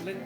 ಅಲ್ಲಿ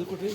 ಕೊಡ್ರಿ.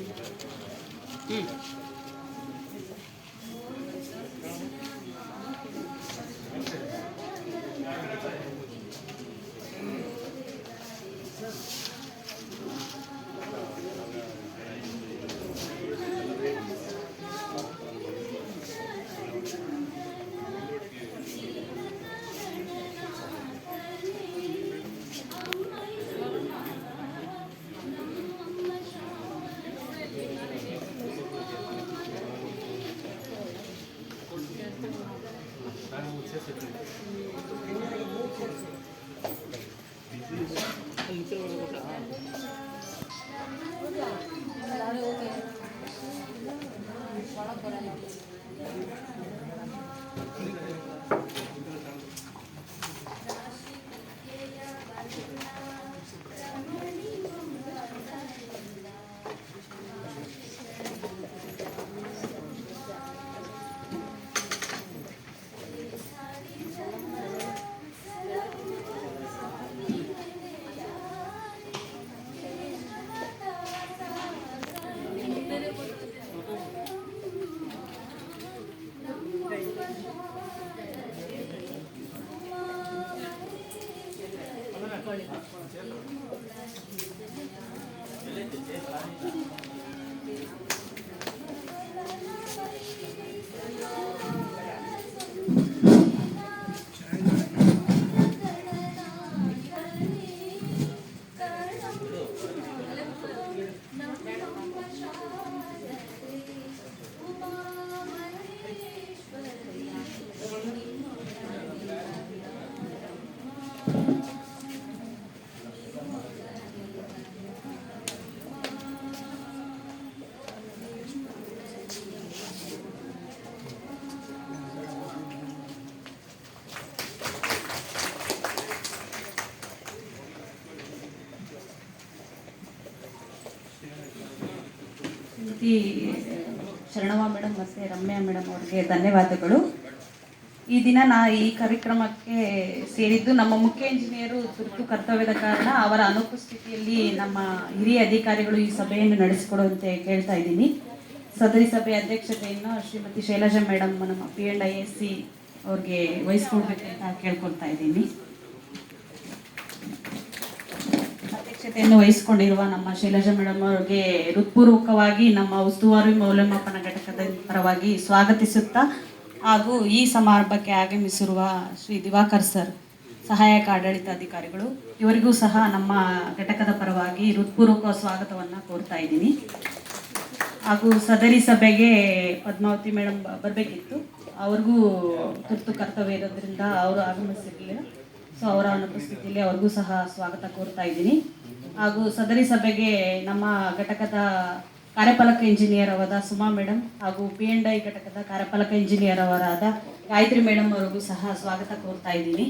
ಶರಣವ್ವ ಮೇಡಮ್ ಮತ್ತು ರಮ್ಯಾ ಮೇಡಮ್ ಅವ್ರಿಗೆ ಧನ್ಯವಾದಗಳು. ಈ ದಿನ ಈ ಕಾರ್ಯಕ್ರಮಕ್ಕೆ ಸೇರಿದ್ದು ನಮ್ಮ ಮುಖ್ಯ ಇಂಜಿನಿಯರು ತುರ್ತು ಕರ್ತವ್ಯದ ಕಾರಣ ಅವರ ಅನುಪಸ್ಥಿತಿಯಲ್ಲಿ ನಮ್ಮ ಹಿರಿಯ ಅಧಿಕಾರಿಗಳು ಈ ಸಭೆಯನ್ನು ನಡೆಸಿಕೊಡುವಂತೆ ಕೇಳ್ತಾ ಇದ್ದೀನಿ. ಸದರಿ ಸಭೆ ಅಧ್ಯಕ್ಷತೆಯನ್ನು ಶ್ರೀಮತಿ ಶೈಲಜಾ ಮೇಡಮ್ ನಮ್ಮ P&ISC ಅವ್ರಿಗೆ ವಹಿಸ್ಕೊಡ್ಬೇಕಂತ ಕೇಳ್ಕೊಳ್ತಾ ಇದ್ದೀನಿ. ಅಧ್ಯಕ್ಷತೆಯನ್ನು ವಹಿಸಿಕೊಂಡಿರುವ ನಮ್ಮ ಶೈಲಜಾ ಮೇಡಮ್ ಅವರಿಗೆ ಹೃತ್ಪೂರ್ವಕವಾಗಿ ನಮ್ಮ ಉಸ್ತುವಾರಿ ಮೌಲ್ಯಮಾಪನ ಘಟಕದ ಪರವಾಗಿ ಸ್ವಾಗತಿಸುತ್ತಾ ಹಾಗೂ ಈ ಸಮಾರಂಭಕ್ಕೆ ಆಗಮಿಸಿರುವ ಶ್ರೀ ದಿವಾಕರ್ ಸರ್ ಸಹಾಯಕ ಆಡಳಿತಾಧಿಕಾರಿಗಳು ಇವರಿಗೂ ಸಹ ನಮ್ಮ ಘಟಕದ ಪರವಾಗಿ ಹೃತ್ಪೂರ್ವಕ ಸ್ವಾಗತವನ್ನು ಕೋರ್ತಾ ಇದ್ದೀನಿ. ಹಾಗೂ ಸದರಿ ಸಭೆಗೆ ಪದ್ಮಾವತಿ ಮೇಡಮ್ ಬರಬೇಕಿತ್ತು, ಅವ್ರಿಗೂ ತುರ್ತು ಕರ್ತವ್ಯ ಇರೋದ್ರಿಂದ ಅವರು ಆಗಮಿಸಿರಲಿಲ್ಲ. ಸೊ ಅವರ ಅನುಪಸ್ಥಿತಿಯಲ್ಲಿ ಅವ್ರಿಗೂ ಸಹ ಸ್ವಾಗತ ಕೋರ್ತಾ ಇದ್ದೀನಿ. ಹಾಗೂ ಸದರಿ ಸಭೆಗೆ ನಮ್ಮ ಘಟಕದ ಕಾರ್ಯಪಾಲಕ ಇಂಜಿನಿಯರ್ ಅವರಾದ ಸುಮಾ ಮೇಡಮ್ ಹಾಗೂ P&I ಘಟಕದ ಕಾರ್ಯಪಾಲಕ ಇಂಜಿನಿಯರ್ ಅವರಾದ ಗಾಯತ್ರಿ ಮೇಡಮ್ ಅವರಿಗೂ ಸಹ ಸ್ವಾಗತ ಕೋರ್ತಾ ಇದ್ದೀನಿ.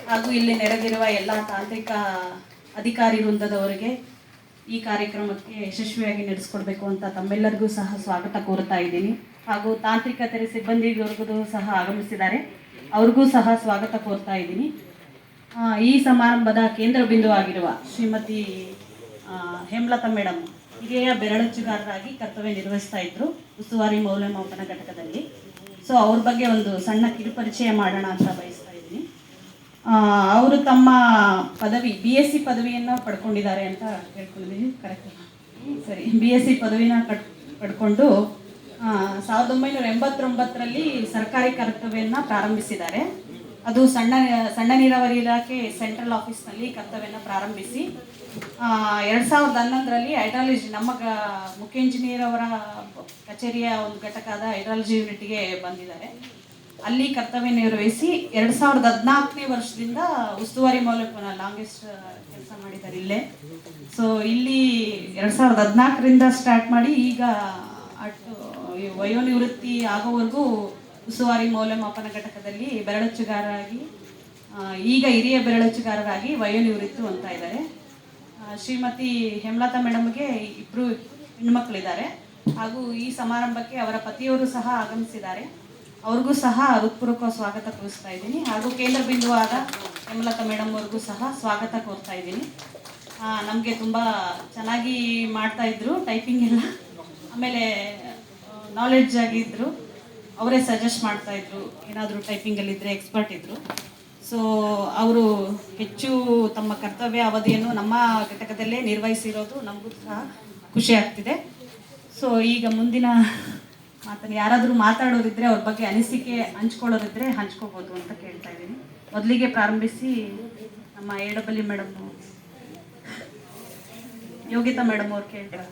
ಹಾಗೂ ಇಲ್ಲಿ ನೆರೆದಿರುವ ಎಲ್ಲ ತಾಂತ್ರಿಕ ಅಧಿಕಾರಿ ವೃಂದದವರಿಗೆ ಈ ಕಾರ್ಯಕ್ರಮಕ್ಕೆ ಯಶಸ್ವಿಯಾಗಿ ನಡೆಸ್ಕೊಡ್ಬೇಕು ಅಂತ ತಮ್ಮೆಲ್ಲರಿಗೂ ಸಹ ಸ್ವಾಗತ ಕೋರ್ತಾ ಇದ್ದೀನಿ. ಹಾಗೂ ತಾಂತ್ರಿಕತೆ ಸಿಬ್ಬಂದಿವರೆಗೂ ಸಹ ಆಗಮಿಸಿದ್ದಾರೆ, ಅವ್ರಿಗೂ ಸಹ ಸ್ವಾಗತ ಕೋರ್ತಾ ಇದ್ದೀನಿ. ಈ ಸಮಾರಂಭದ ಕೇಂದ್ರ ಬಿಂದುವಾಗಿರುವ ಶ್ರೀಮತಿ ಹೇಮಲತಾ ಮೇಡಮ್ ಹಿರಿಯ ಬೆರಳಚ್ಚುಗಾರರಾಗಿ ಕರ್ತವ್ಯ ನಿರ್ವಹಿಸ್ತಾ ಇದ್ರು ಉಸ್ತುವಾರಿ ಮೌಲ್ಯಮಾಪನ ಘಟಕದಲ್ಲಿ. ಸೊ ಅವ್ರ ಬಗ್ಗೆ ಒಂದು ಸಣ್ಣ ಕಿರುಪರಿಚಯ ಮಾಡೋಣ ಅಂತ ಬಯಸ್ತಾ ಇದ್ದೀನಿ. ಅವರು ತಮ್ಮ ಪದವಿ BSc ಪದವಿಯನ್ನು ಪಡ್ಕೊಂಡಿದ್ದಾರೆ ಅಂತ ಹೇಳ್ಕೊಂಡಿದ್ದೀನಿ. ಕರೆಕ್ಟ್? ಸರಿ. BSc ಪದವಿನ ಪಡ್ಕೊಂಡು 1989ರಲ್ಲಿ ಸರ್ಕಾರಿ ಕರ್ತವ್ಯನ ಪ್ರಾರಂಭಿಸಿದ್ದಾರೆ. ಅದು ಸಣ್ಣ ನೀರಾವರಿ ಇಲಾಖೆ ಸೆಂಟ್ರಲ್ ಆಫೀಸ್ನಲ್ಲಿ ಕರ್ತವ್ಯನ ಪ್ರಾರಂಭಿಸಿ 2011ರಲ್ಲಿ ಹೈಡ್ರಾಲಜಿ ನಮ್ಮ ಮುಖ್ಯ ಇಂಜಿನಿಯರ್ ಅವರ ಕಚೇರಿಯ ಒಂದು ಘಟಕದ ಹೈಡ್ರಾಲಜಿ ಯೂನಿಟ್ಗೆ ಬಂದಿದ್ದಾರೆ. ಅಲ್ಲಿ ಕರ್ತವ್ಯ ನಿರ್ವಹಿಸಿ 2014ನೇ ವರ್ಷದಿಂದ ಉಸ್ತುವಾರಿ ಮೌಲ್ಯಮಾಪನ ಲಾಂಗೆಸ್ಟ್ ಕೆಲಸ ಮಾಡಿದ್ದಾರೆ ಇಲ್ಲೇ. ಸೊ ಇಲ್ಲಿ 2014ರಿಂದ ಸ್ಟಾರ್ಟ್ ಮಾಡಿ ಈಗ ವಯೋನಿವೃತ್ತಿ ಆಗೋವರೆಗೂ ಉಸ್ತುವಾರಿ ಮೌಲ್ಯಮಾಪನ ಘಟಕದಲ್ಲಿ ಬೆರಳಚ್ಚುಗಾರರಾಗಿ, ಈಗ ಹಿರಿಯ ಬೆರಳಚ್ಚುಗಾರರಾಗಿ ವಯೋನಿವೃತ್ತಿ ಹೊಂದ್ತಾ ಇದ್ದಾರೆ. ಶ್ರೀಮತಿ ಹೇಮಲತಾ ಮೇಡಮ್ಗೆ 2 ಹೆಣ್ಮಕ್ಳಿದ್ದಾರೆ. ಹಾಗೂ ಈ ಸಮಾರಂಭಕ್ಕೆ ಅವರ ಪತಿಯವರು ಸಹ ಆಗಮಿಸಿದ್ದಾರೆ. ಅವ್ರಿಗೂ ಸಹ ಹೃತ್ಪೂರ್ವಕ ಸ್ವಾಗತ ಕೋರ್ತಾ ಇದ್ದೀನಿ. ಹಾಗೂ ಕೇಂದ್ರ ಬಿಂದುವಾದ ಹೇಮಲತಾ ಮೇಡಮ್ ಅವ್ರಿಗೂ ಸಹ ಸ್ವಾಗತ ಕೋರ್ತಾ ಇದ್ದೀನಿ. ನಮಗೆ ತುಂಬ ಚೆನ್ನಾಗಿ ಮಾಡ್ತಾಯಿದ್ರು ಟೈಪಿಂಗ್ ಎಲ್ಲ. ಆಮೇಲೆ ನಾಲೆಡ್ಜ್ ಆಗಿದ್ದರು. ಅವರೇ ಸಜೆಸ್ಟ್ ಮಾಡ್ತಾಯಿದ್ರು, ಏನಾದರೂ ಟೈಪಿಂಗಲ್ಲಿದ್ದರೆ ಎಕ್ಸ್ಪರ್ಟ್ ಇದ್ದರು. ಸೊ ಅವರು ಹೆಚ್ಚು ತಮ್ಮ ಕರ್ತವ್ಯ ಅವಧಿಯನ್ನು ನಮ್ಮ ಘಟಕದಲ್ಲೇ ನಿರ್ವಹಿಸಿರೋದು ನಮಗೂ ಸಹ ಖುಷಿ ಆಗ್ತಿದೆ. ಸೊ ಈಗ ಮುಂದಿನ ಮಾತನ್ನು ಯಾರಾದರೂ ಮಾತಾಡೋರಿದ್ದರೆ ಅವ್ರ ಬಗ್ಗೆ ಅನಿಸಿಕೆ ಹಂಚ್ಕೊಳ್ಳೋರಿದ್ದರೆ ಹಂಚ್ಕೋಬೋದು ಅಂತ ಕೇಳ್ತಾ ಇದ್ದೀನಿ. ಮೊದಲಿಗೆ ಪ್ರಾರಂಭಿಸಿ ನಮ್ಮ AW ಮೇಡಮ್ ಯೋಗಿತಾ ಮೇಡಮ್ ಅವ್ರು ಕೇಳ್ತಾರೆ.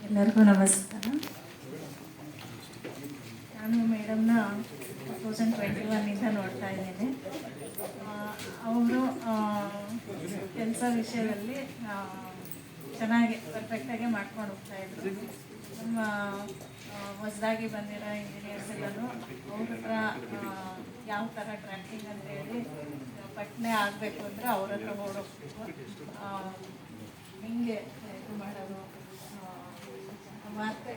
ಎಲ್ಲರಿಗೂ ನಮಸ್ಕಾರ. ನಾನು ಮೇಡಮ್ನ 2021ಇಂದ ನೋಡ್ತಾ ಇದ್ದೀನಿ. ಅವರು ಕೆಲಸ ವಿಷಯದಲ್ಲಿ ಚೆನ್ನಾಗಿ ಪರ್ಫೆಕ್ಟಾಗಿ ಮಾಡ್ಕೊಂಡು ಹೋಗ್ತಾಯಿದ್ರು. ನಮ್ಮ ಹೊಸದಾಗಿ ಬಂದಿರೋ ಇಂಜಿನಿಯರ್ಸ್ ಎಲ್ಲರೂ ಅವ್ರ ಹತ್ರ ಯಾವ ಥರ ಡ್ರಾಫ್ಟಿಂಗ್ ಅಂತೇಳಿ ಪಟ್ನೆ ಆಗಬೇಕು ಅಂದರೆ ಅವ್ರ ಹತ್ರ ಓಡೋಗ್ಬೇಕು. ಹಿಂಗೆ ಇದು ಮಾಡೋದು, ಮಾತ್ರ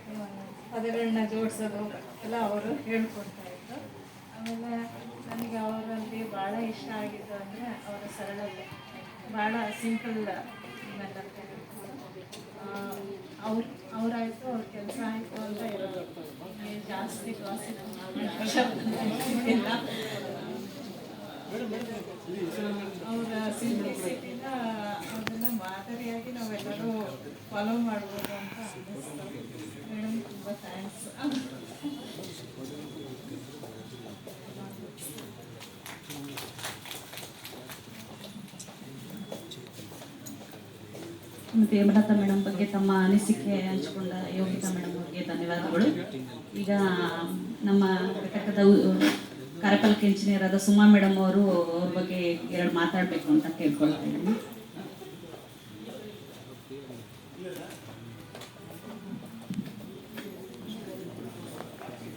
ಪದಗಳನ್ನ ಜೋಡಿಸೋದು ಎಲ್ಲ ಅವರು ಹೇಳ್ಕೊಡ್ತಾಯಿದ್ರು. ಆಮೇಲೆ ನನಗೆ ಅವರಲ್ಲಿ ಭಾಳ ಇಷ್ಟ ಆಗಿದ್ದು ಅಂದರೆ ಅವರ ಸರಳತೆ. ಭಾಳ ಸಿಂಪಲ್ ಇವೆಲ್ಲ ಅವರಾಯಿತು, ಅವ್ರ ಕೆಲಸ ಆಯಿತು ಅಂತ ಇರೋದು. ಜಾಸ್ತಿ ಕ್ಲಾಸಿಗೆ ಇಲ್ಲ. ಅವರ ಸಿಂಪ್ಲಿಸಿಟಿನ ಅದನ್ನು ಮಾದರಿಯಾಗಿ ನಾವೆಲ್ಲರೂ ಫಾಲೋ ಮಾಡ್ಬೋದು ಅಂತ ಅನ್ನಿಸ್ತು. ಮೇಡಮ್ ತುಂಬ ಥ್ಯಾಂಕ್ಸ್. ಮತ್ತು ಹೇಮಲತಾ ಮೇಡಮ್ ಬಗ್ಗೆ ತಮ್ಮ ಅನಿಸಿಕೆ ಹಂಚಿಕೊಂಡ ಯೋಗಿತಾ ಮೇಡಮ್ ಅವರಿಗೆ ಧನ್ಯವಾದಗಳು. ಈಗ ನಮ್ಮ ಘಟಕದ ಕಾರ್ಯಪಾಲಕ ಇಂಜಿನಿಯರ್ ಆದ ಸುಮಾ ಮೇಡಮ್ ಅವರು ಅವ್ರ ಬಗ್ಗೆ 2 ಮಾತಾಡಬೇಕು ಅಂತ ಕೇಳ್ಕೊಳ್ತಾ ಇದ್ದೀನಿ.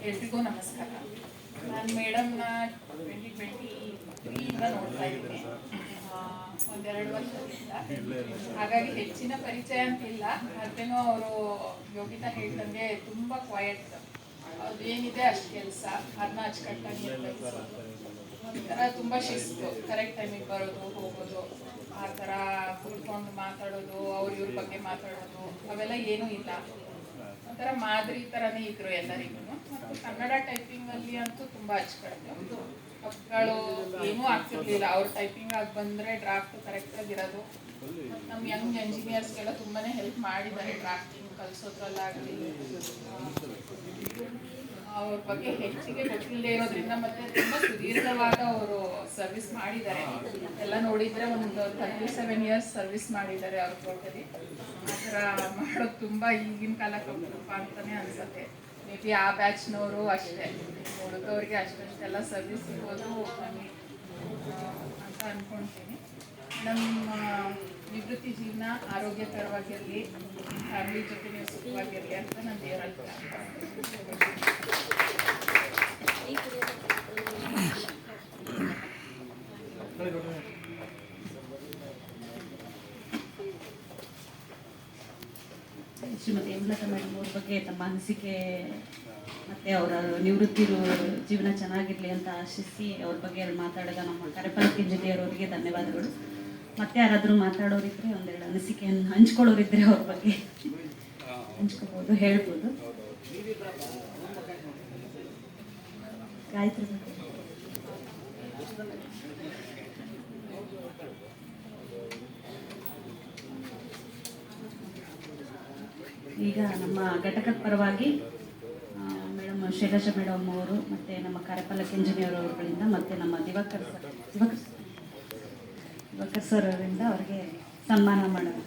ಎಲ್ರಿಗೂ ನಮಸ್ಕಾರ. ನಾನು ಮೇಡಮ್ನ 2023ಇಂದ ನೋಡ್ತಾ ಇದ್ದೀನಿ, 1-2 ವರ್ಷದಿಂದ. ಹಾಗಾಗಿ ಹೆಚ್ಚಿನ ಪರಿಚಯ ಅಂತಿಲ್ಲ. ಅದೇನೋ ಅವರು ಯೋಗಿತಾ ಹೇಳ್ದಂಗೆ ತುಂಬ ಕ್ವಯಟ್, ಅದು ಏನಿದೆ ಅಷ್ಟು ಕೆಲಸ ಅದನ್ನ ಅಚ್ಚುಕಟ್ಟಾಗಿ ನಿರ್ವಹಿಸೋದು. ಒಂಥರ ತುಂಬ ಶಿಸ್ತು, ಕರೆಕ್ಟ್ ಟೈಮಿಗೆ ಬರೋದು ಹೋಗೋದು, ಆ ಥರ ಕೂತ್ಕೊಂಡು ಮಾತಾಡೋದು, ಇವ್ರ ಬಗ್ಗೆ ಮಾತಾಡೋದು ಅವೆಲ್ಲ ಏನೂ ಇಲ್ಲ. ಒಂಥರ ಮಾದರಿ ಥರನೇ ಇದ್ರು ಎಲ್ಲರಿಗೂ. ಮತ್ತು ಕನ್ನಡ ಟೈಪಿಂಗಲ್ಲಿ ಅಂತೂ ತುಂಬ ಅಚ್ಚುಕಟ್ಟು. ಮಕ್ಕಳು ಏನೂ ಆಗ್ತಿರ್ಲಿಲ್ಲ. ಅವ್ರು ಟೈಪಿಂಗ್ ಆಗಿ ಬಂದರೆ ಡ್ರಾಫ್ಟ್ ಕರೆಕ್ಟಾಗಿರೋದು. ನಮ್ಮ ಯಂಗ್ ಎಂಜಿನಿಯರ್ಸ್ಗೆಲ್ಲ ತುಂಬಾ ಹೆಲ್ಪ್ ಮಾಡಿದ್ದಾರೆ ಡ್ರಾಫ್ಟಿಂಗ್ ಕಲಿಸೋದ್ರಲ್ಲಾಗಲಿ. ಅವ್ರ ಬಗ್ಗೆ ಹೆಚ್ಚಿಗೆ ಗೊತ್ತಿಲ್ಲದೆ ಇರೋದ್ರಿಂದ ಮತ್ತು ತುಂಬ ಸುದೀರ್ಘವಾದ ಅವರು ಸರ್ವಿಸ್ ಮಾಡಿದ್ದಾರೆ. ಎಲ್ಲ ನೋಡಿದರೆ ಒಂದು 37 years ಸರ್ವಿಸ್ ಮಾಡಿದ್ದಾರೆ ಅವ್ರ ಟೋಟಲಿ. ಆ ಥರ ಮಾಡೋದು ತುಂಬ ಈಗಿನ ಕಾಲಕ್ಕೆ ಅಪರೂಪ ಅಂತಲೇ ಅನಿಸುತ್ತೆ. ಮೇ ಬಿ ಆ ಬ್ಯಾಚ್ನವರು ಅಷ್ಟೇ, ಹುಡುಗವ್ರಿಗೆ ಅಷ್ಟೆಲ್ಲ ಸರ್ವಿಸ್ ಸಿಗೋದು ಕಮ್ಮಿ ಅಂತ ಅಂದ್ಕೊಳ್ತೀನಿ. ನಮ್ಮ ನಿವೃತ್ತಿ ಜೀವನ ಆರೋಗ್ಯಕರವಾಗಿರಲಿ, ಫ್ಯಾಮಿಲಿ ಜೊತೆ ನೀವು ಸುಖವಾಗಿರಲಿ ಅಂತ ನಾನು ದೇವರಲ್ಲಿ ಶ್ರೀಮತಿ ಹೇಮಲತಾ ಮೇಡಮ್ ಅವ್ರ ಬಗ್ಗೆ ತಮ್ಮ ಅನಿಸಿಕೆ ಮತ್ತು ಅವರ ನಿವೃತ್ತಿ ಜೀವನ ಚೆನ್ನಾಗಿರಲಿ ಅಂತ ಆಶಿಸಿ ಅವ್ರ ಬಗ್ಗೆ ಮಾತಾಡಿದ ನಮ್ಮ ಕರೆಪಲ್ ಕಿಂಜಲಿಯವರವರಿಗೆ ಧನ್ಯವಾದಗಳು. ಮತ್ತೆ ಯಾರಾದರೂ ಮಾತಾಡೋರಿದ್ರೆ ಒಂದೆರಡು ಅನಿಸಿಕೆಯನ್ನು ಹಂಚ್ಕೊಳ್ಳೋರಿದ್ರೆ ಅವ್ರ ಬಗ್ಗೆ ಹಂಚ್ಕೋಬೋದು, ಹೇಳ್ಬೋದು. ಗಾಯತ್ರಿ ಬಗ್ಗೆ ಈಗ ನಮ್ಮ ಘಟಕದ ಪರವಾಗಿ ಮೇಡಮ್ ಶೈಲಜಾ ಮೇಡಮ್ ಅವರು ಮತ್ತು ನಮ್ಮ ಕಾರ್ಯಪಾಲ ಕೆಂಜನಿಯವರವರುಗಳಿಂದ ಮತ್ತು ನಮ್ಮ ದಿವಾಕರ್ ಸರ್ ಅವರಿಂದ ಅವರಿಗೆ ಸನ್ಮಾನ ಮಾಡೋಣ.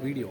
ವಿಡಿಯೋ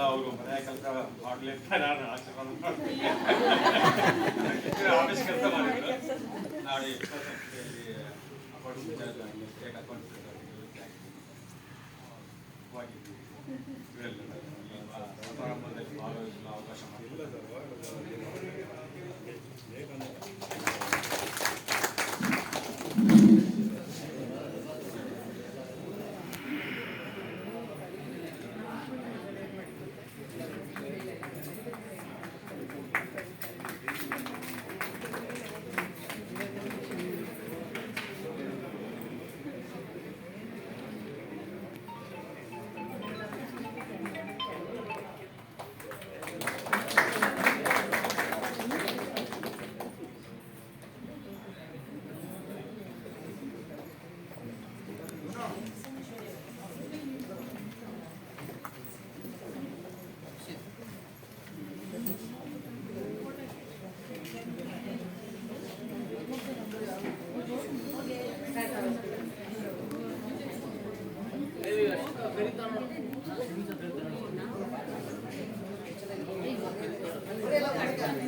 ಅವರು ಮನೆ ಕೆಲಸ ಮಾಡ್ಲಿಕ್ಕೆ ನಾನು ಆಶೀರ್ವಾದ ಮಾಡ್ತೀನಿ. ಆಫೀಸ್ ಕೆಲಸ ಮಾಡಿದ್ರು ನಾಳೆ ಅಕೌಂಟ್ ಇನ್ಚಾರ್ಜ್ ಆಗಲಿ, ಸ್ಟೇಟ್ ಅಕೌಂಟ್ ಸಮಾರಂಭದಲ್ಲಿ ಭಾಗವಹಿಸಲು ಅವಕಾಶ ಮಾಡಿದ್ದಾರೆ. Gracias.